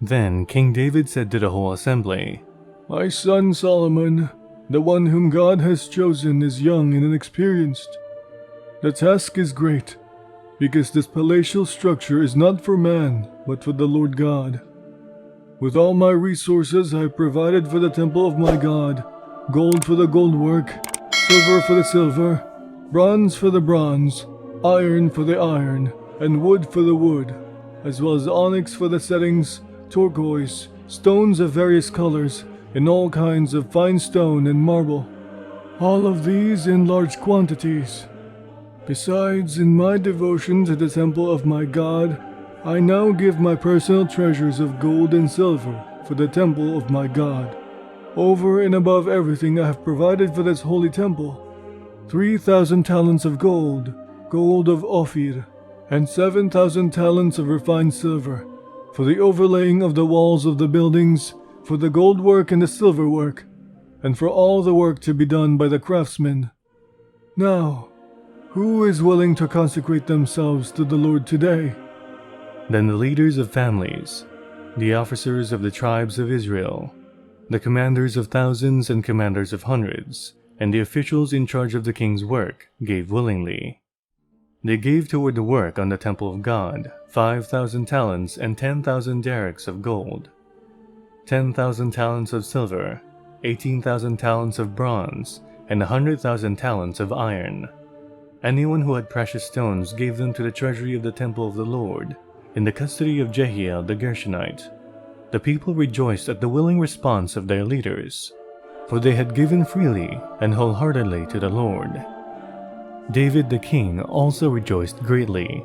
Then King David said to the whole assembly, My son Solomon, the one whom God has chosen, is young and inexperienced. The task is great, because this palatial structure is not for man, but for the Lord God. With all my resources I have provided for the temple of my God, gold for the gold work, silver for the silver, bronze for the bronze, iron for the iron, and wood for the wood, as well as onyx for the settings, turquoise, stones of various colors, and all kinds of fine stone and marble, all of these in large quantities. Besides, in my devotion to the temple of my God, I now give my personal treasures of gold and silver for the temple of my God. Over and above everything I have provided for this holy temple, 3,000 talents of gold, gold of Ophir, and 7,000 talents of refined silver, for the overlaying of the walls of the buildings, for the gold work and the silver work, and for all the work to be done by the craftsmen. Now, who is willing to consecrate themselves to the Lord today? Then the leaders of families, the officers of the tribes of Israel, the commanders of thousands and commanders of hundreds, and the officials in charge of the king's work gave willingly. They gave toward the work on the temple of God 5,000 talents and 10,000 derricks of gold, 10,000 talents of silver, 18,000 talents of bronze, and 100,000 talents of iron. Anyone who had precious stones gave them to the treasury of the temple of the Lord, in the custody of Jehiel the Gershonite. The people rejoiced at the willing response of their leaders, for they had given freely and wholeheartedly to the Lord. David the king also rejoiced greatly